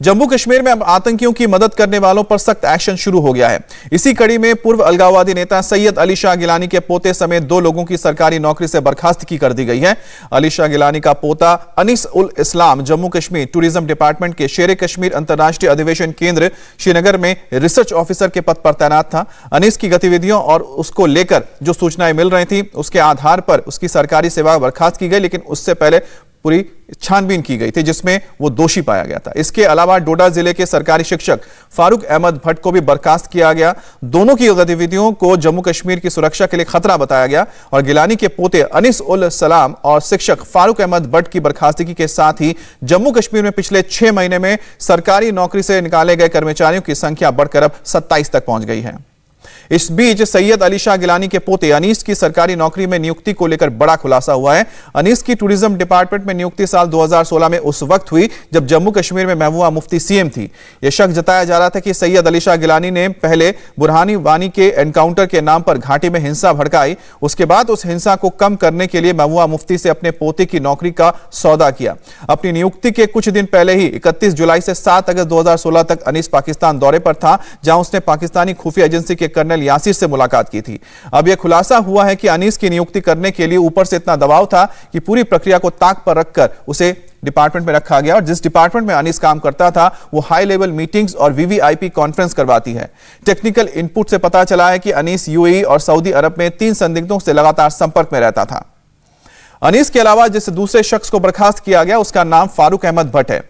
जम्मू कश्मीर में अब आतंकियों की मदद करने वालों पर सख्त एक्शन शुरू हो गया है। इसी कड़ी में पूर्व अलगाववादी नेता सैयद अली शाह गिलानी के पोते समेत 2 लोगों की सरकारी नौकरी से बर्खास्तगी कर दी गई है। अली शाह गिलानी का पोता अनीस उल इस्लाम जम्मू कश्मीर टूरिज्म डिपार्टमेंट के शेर कश्मीर अंतर्राष्ट्रीय अधिवेशन केंद्र श्रीनगर में रिसर्च ऑफिसर के पद पर तैनात था। अनीस की गतिविधियों और उसको लेकर जो सूचनाएं मिल रही थी उसके आधार पर उसकी सरकारी सेवा बर्खास्त की गई, लेकिन उससे पहले पूरी छानबीन की गई थी जिसमें वो दोषी पाया गया था। इसके अलावा डोडा जिले के सरकारी शिक्षक फारूक अहमद भट्ट को भी बर्खास्त किया गया। दोनों की गतिविधियों को जम्मू कश्मीर की सुरक्षा के लिए खतरा बताया गया और गिलानी के पोते अनीस उल सलाम और शिक्षक फारूक अहमद भट्ट की बर्खास्तगी के साथ ही जम्मू कश्मीर में पिछले 6 महीने में सरकारी नौकरी से निकाले गए कर्मचारियों की संख्या बढ़कर अब 27 तक पहुंच गई है। इस बीच सैयद अली शाह गिलानी के पोते अनीस की सरकारी नौकरी में नियुक्ति को लेकर बड़ा खुलासा हुआ है। अनीस की टूरिज्म डिपार्टमेंट में नियुक्ति साल 2016 में उस वक्त हुई जब जम्मू कश्मीर में महबूबा मुफ्ती सीएम थी। यह शक जताया जा रहा था कि सैयद अली शाह गिलानी ने पहले बुरहानी वानी के एनकाउंटर के नाम पर घाटी में हिंसा भड़काई, उसके बाद उस हिंसा को कम करने के लिए महबूबा मुफ्ती से अपने पोते की नौकरी का सौदा किया। अपनी नियुक्ति के कुछ दिन पहले ही 31 जुलाई से 7 अगस्त 2016 तक अनीस पाकिस्तान दौरे पर था, जहां उसने पाकिस्तानी खुफिया एजेंसी के कर्नल यासिर से मुलाकात की थी। अब यह खुलासा हुआ है कि अनीस की नियुक्ति करने के लिए ऊपर से इतना दबाव था कि पूरी प्रक्रिया को ताक पर रखकर उसे डिपार्टमेंट में रखा गया और जिस डिपार्टमेंट में अनीस काम करता था वो हाई लेवल मीटिंग्स और वीवीआईपी कॉन्फ्रेंस करवाती है। टेक्निकल इनपुट से पता चला है कि अनीस यूएई और सऊदी अरब में 3 संदिग्धों से लगातार संपर्क में रहता था। अनीस के अलावा जिस दूसरे शख्स को बर्खास्त किया गया उसका नाम फारूक अहमद भट्ट है।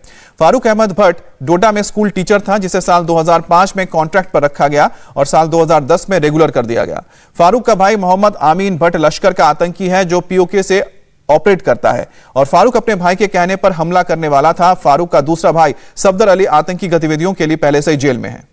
फारूक अहमद भट्ट डोडा में स्कूल टीचर था, जिसे साल 2005 में कॉन्ट्रैक्ट पर रखा गया और साल 2010 में रेगुलर कर दिया गया। फारूक का भाई मोहम्मद आमीन भट्ट लश्कर का आतंकी है जो पीओके से ऑपरेट करता है और फारूक अपने भाई के कहने पर हमला करने वाला था। फारूक का दूसरा भाई सफदर अली आतंकी गतिविधियों के लिए पहले से ही जेल में है।